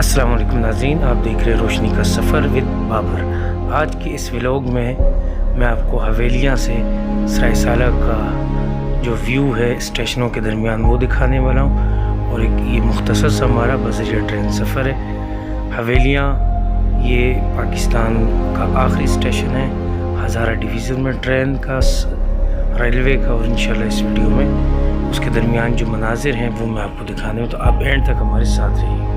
अस्सलाम वालेकुम नाज़रीन, आप देख रहे हैं रोशनी का सफ़र विद बाबर। आज के इस व्लॉग में मैं आपको हवेलियाँ से सरायसाला का जो व्यू है स्टेशनों के दरमियान वो दिखाने वाला हूँ। और एक ये मुख्तसर सा हमारा बज़रिया ट्रेन सफ़र है। हवेलियाँ ये पाकिस्तान का आखिरी स्टेशन है हज़ारा डिवीज़न में ट्रेन का, रेलवे का। और इंशाल्लाह इस वीडियो में उसके दरमियान जो मनाजिर हैं वो मैं आपको दिखाने हूँ, तो आप एंड तक हमारे साथ रहिए।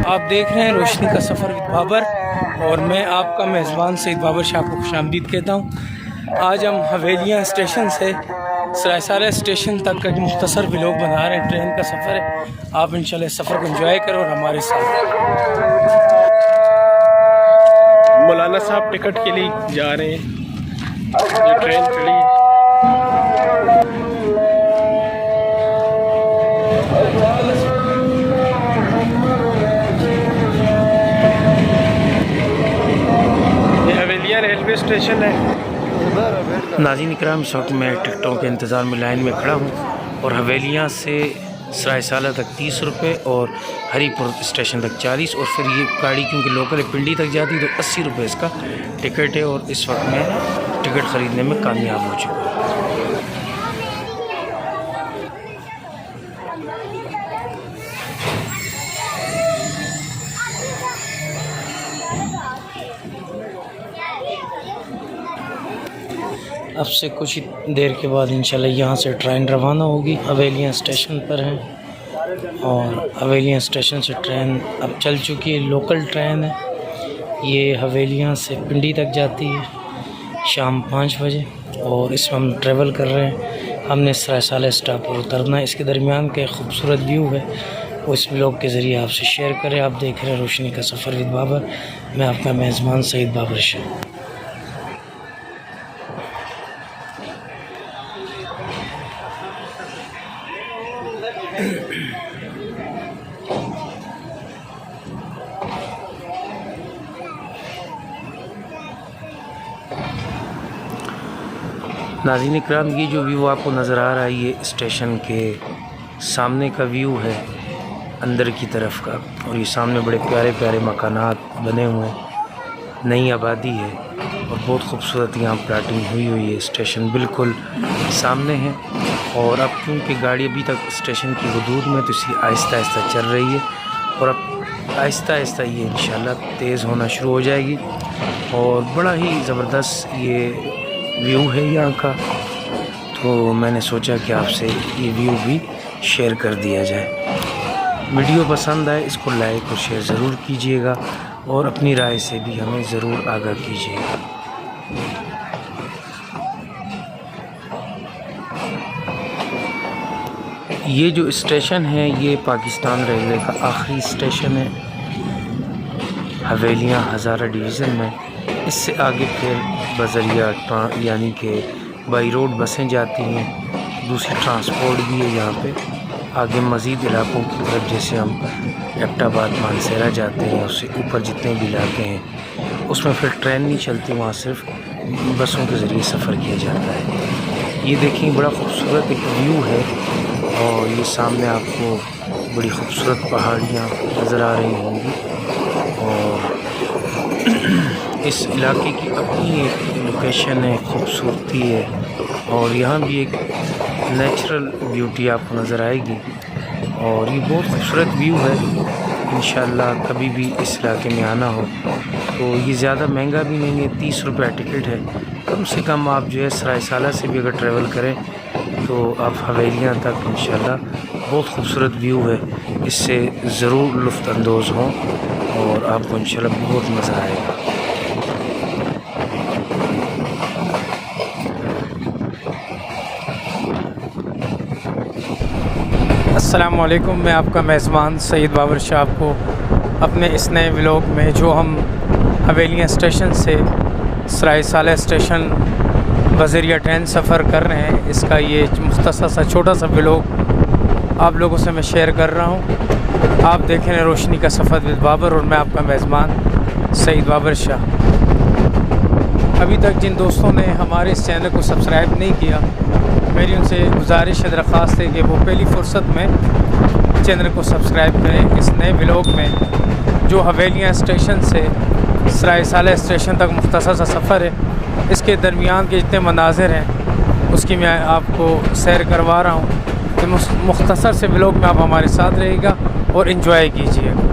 आप देख रहे हैं रोशनी का सफ़र विद बाबर और मैं आपका मेज़बान सईद बाबर शाह को खुशामदीद कहता हूँ। आज हम हवेलियाँ स्टेशन से सरायसाला स्टेशन तक का जो मुख्तसर व्लॉग बना रहे हैं, ट्रेन का सफ़र है। आप इंशाल्लाह इस सफ़र को एंजॉय करो और हमारे साथ। मौलाना साहब टिकट के लिए जा रहे हैं, ये ट्रेन खड़ी है। रेलवे स्टेशन है। नाज़रीन इकराम, इस वक्त मैं टिकटों के इंतज़ार में लाइन में खड़ा हूँ और हवेलियाँ से सरायसाला तक 30 रुपये और हरीपुर स्टेशन तक 40, और फिर ये गाड़ी क्योंकि लोकल है पिंडी तक जाती है तो 80 रुपये इसका टिकट है। और इस वक्त मैं टिकट ख़रीदने में कामयाब हो चुका हूँ। अब से कुछ ही देर के बाद इंशाल्लाह यहाँ से ट्रेन रवाना होगी। हवेलियाँ स्टेशन पर हैं और हवेलियाँ स्टेशन से ट्रेन अब चल चुकी है। लोकल ट्रेन है ये, हवेलियाँ से पिंडी तक जाती है शाम 5 बजे। और इसमें हम ट्रैवल कर रहे हैं, हमने सरायसाला स्टॉप पर उतरना है। इसके दरमियान का एक खूबसूरत व्यू है वो इस ब्लॉग के ज़रिए आपसे शेयर करें। आप देख रहे हैं रोशनी का सफ़र विद बाबर, मैं आपका मेज़बान सईद बाबर शाह। नाज़रीन इकराम, ये जो व्यू आपको नज़र आ रहा है ये स्टेशन के सामने का व्यू है अंदर की तरफ का। और ये सामने बड़े प्यारे प्यारे मकानात बने हुए हैं, नई आबादी है और बहुत खूबसूरत यहाँ प्लाटिंग हुई है। स्टेशन बिल्कुल सामने है और अब क्योंकि गाड़ी अभी तक स्टेशन की हदूद में तो इसलिए आहिस्ता आहिस्ता चल रही है और अब आहिस्ता आहिस्ता ये इंशाल्लाह तेज़ होना शुरू हो जाएगी। और बड़ा ही ज़बरदस्त ये व्यू है यहाँ का, तो मैंने सोचा कि आपसे ये व्यू भी शेयर कर दिया जाए। वीडियो पसंद आए इसको लाइक और शेयर ज़रूर कीजिएगा और अपनी राय से भी हमें ज़रूर आगाह कीजिएगा। ये जो स्टेशन है ये पाकिस्तान रेलवे का आखिरी स्टेशन है हवेलियाँ हज़ारा डिवीज़न में। इससे आगे फिर बज़रिया यानी कि बाई रोड बसें जाती हैं, दूसरी ट्रांसपोर्ट भी है यहाँ पे। आगे मज़ीद इलाकों की तरफ जैसे हम एबटाबाद मानसेरा जाते हैं, उससे ऊपर जितने भी इलाके हैं उसमें फिर ट्रेन नहीं चलती, वहाँ सिर्फ बसों के ज़रिए सफ़र किया जाता है। ये देखिए बड़ा ख़ूबसूरत एक व्यू है और ये सामने आपको बड़ी खूबसूरत पहाड़ियाँ नज़र आ रही होंगी। और इस इलाके की अपनी एक लोकेशन है, खूबसूरती है और यहाँ भी एक नेचुरल ब्यूटी आपको नज़र आएगी। और ये बहुत खूबसूरत व्यू है। इंशाल्लाह कभी भी इस इलाके में आना हो तो ये ज़्यादा महंगा भी नहीं है, 30 रुपये टिकट है। कम से कम आप जो है सरायसाला से भी अगर ट्रैवल करें तो आप हवेलियाँ तक इंशाल्लाह बहुत खूबसूरत व्यू है, इससे ज़रूर लुत्फ़ अंदोज़ हों और आपको इंशाल्लाह बहुत मज़ा आएगा। अस्सलामुअलैकुम, मैं आपका मेज़बान सईद बाबर शाह को अपने इस नए व्लॉग में जो हम हवेलियाँ स्टेशन से सरायसाला स्टेशन बज़रिया ट्रेन सफ़र कर रहे हैं, इसका ये मुख्तसर सा छोटा सा व्लॉग आप लोगों से मैं शेयर कर रहा हूँ। आप देख रहे हैं रोशनी का सफ़र विद बाबर और मैं आपका मेज़बान सईद बाबर शाह। अभी तक जिन दोस्तों ने हमारे इस चैनल को सब्सक्राइब नहीं किया, मेरी उनसे गुजारिश है, दरख्वास्त है कि वो पहली फ़ुर्सत में चैनल को सब्सक्राइब करें। इस नए व्लॉग में जो हवेलियाँ स्टेशन से सराय साले स्टेशन तक मुख्तसर सा सफ़र है, इसके दरमियान के जितने मनाज़िर हैं उसकी मैं आपको सैर करवा रहा हूँ। कि मुख्तसर से व्लॉग में आप हमारे साथ रहिएगा और इन्जॉय कीजिएगा।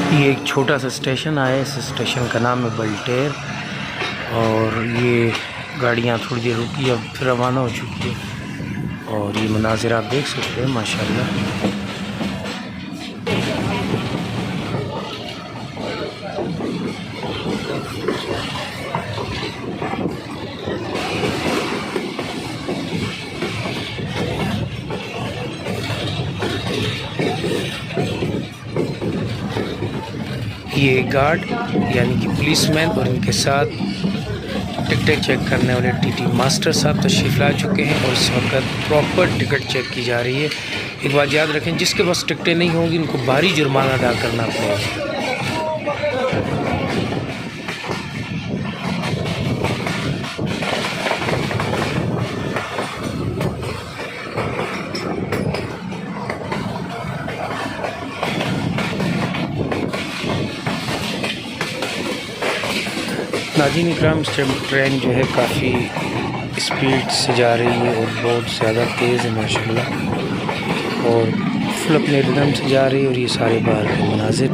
ये एक छोटा सा स्टेशन आया है। इस स्टेशन का नाम है बल्टेर और ये गाड़ियाँ थोड़ी देर रुकी, अब फिर रवाना हो चुकी है। और ये मनाजिर आप देख सकते हैं माशाल्लाह। ये गार्ड यानी कि पुलिसमैन और इनके साथ टिकटें चेक करने वाले टीटी मास्टर साहब तशरीफ़ ला चुके हैं और इस वक्त प्रॉपर टिकट चेक की जा रही है। एक बात याद रखें, जिसके पास टिकटें नहीं होंगी उनको भारी जुर्माना अदा करना पड़ेगा। नाज़रीन इकराम, ट्रेन जो है काफ़ी स्पीड से जा रही है और बहुत ज़्यादा तेज़ है माशाल्लाह, और फुल अपने रिदम से जा रही है। और ये सारे बाहर के मनाजिर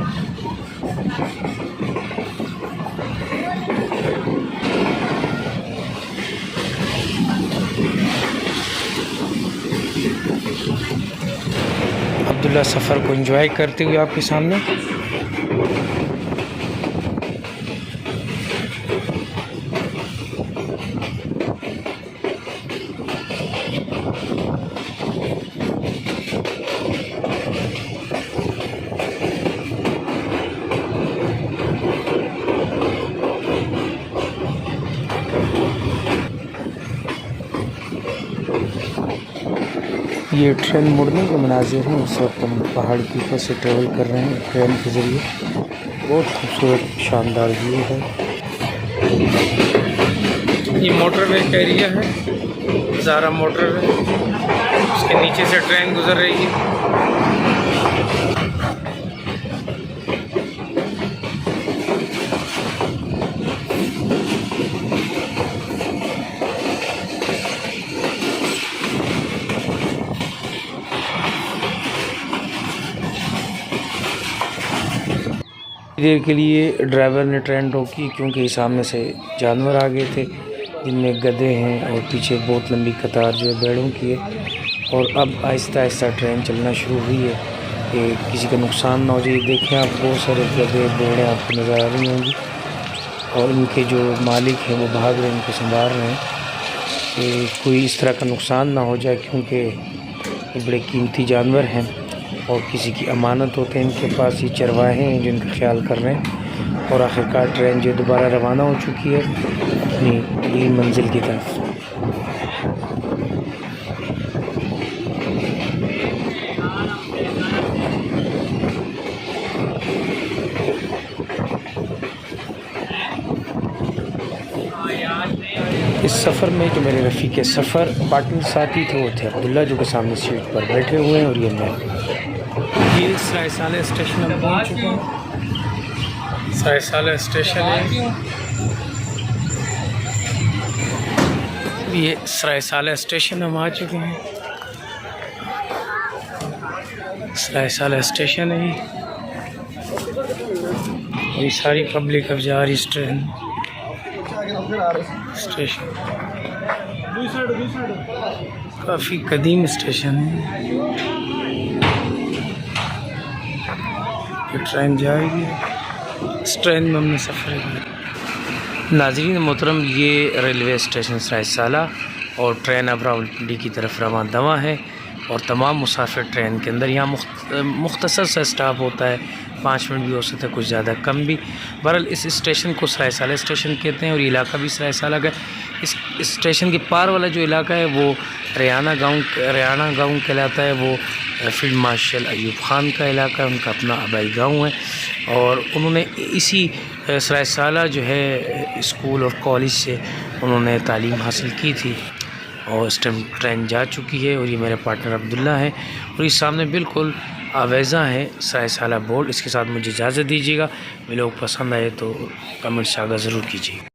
अब्दुल्ला सफ़र को एंजॉय करते हुए आपके सामने। ये ट्रेन मुड़ने के मनाजिर हैं। उस वक्त हम पहाड़ के ऊपर से ट्रेवल कर रहे हैं ट्रेन के ज़रिए। बहुत खूबसूरत शानदार व्यू है। ये मोटरवे का एरिया है, ज़ारा मोटरवे, उसके नीचे से ट्रेन गुजर रही है। देर के लिए ड्राइवर ने ट्रेन रोकी क्योंकि सामने से जानवर आ गए थे जिनमें गधे हैं और पीछे बहुत लंबी कतार जो है भेड़ों की है। और अब आहिस्ता आहिस्ता ट्रेन चलना शुरू हुई है कि किसी का नुकसान ना हो जाए। देखें आप बहुत सारे गधे भेड़ें आपको नज़र आ रही होंगी और इनके जो मालिक हैं वो भाग रहे हैं, इनको संभाल रहे हैं कि कोई इस तरह का नुकसान ना हो जाए, क्योंकि ये बड़े कीमती जानवर हैं और किसी की अमानत होते हैं इनके पास। ये चरवाहे हैं जो इनका ख्याल कर रहे हैं। और आखिरकार ट्रेन जो दोबारा रवाना हो चुकी है अपनी अगली मंजिल की तरफ। इस सफ़र में जो मेरे रफ़ीक सफ़र पार्टनर साथी थे वो थे अब्दुल्ला, जो कि सामने सीट पर बैठे हुए हैं, और ये मैं। ये सरायसाला स्टेशन हम पहुँच चुके हैं। सरायसाला स्टेशन है ये, सरायसाला स्टेशन हम आ चुके हैं। सरायसाला स्टेशन है ये सारी पब्लिक अब जा रही ट्रेन स्टेशन। काफ़ी कदीम स्टेशन है। ये ट्रेन जाएगी, इस ट्रेन में हमने सफ़र किया। नाज़रीन मोहतरम, ये रेलवे स्टेशन सरायसाला और ट्रेन अब रावलपिंडी की तरफ रवां दवा है और तमाम मुसाफिर ट्रेन के अंदर। यहाँ मुख्तसर सा स्टाफ होता है, 5 मिनट भी हो सकता है, कुछ ज़्यादा कम भी। बहरहाल इस स्टेशन को सरायसाला स्टेशन कहते हैं और इलाका भी सरायसाला का। इस स्टेशन के पार वाला जो इलाका है वो रियाना गाँव कहलाता है। वो फील्ड मार्शल अयूब ख़ान का इलाका है, उनका अपना आबाई गाँव है और उन्होंने इसी सरायसाला जो है स्कूल और कॉलेज से उन्होंने तालीम हासिल की थी। और इस टाइम ट्रेन जा चुकी है और ये मेरे पार्टनर अब्दुल्ला है और इस सामने बिल्कुल आवेज़ा है सरायसाला बोर्ड। इसके साथ मुझे इजाज़त दीजिएगा। मेरे लोग पसंद आए तो कमेंट्स आगा ज़रूर कीजिए।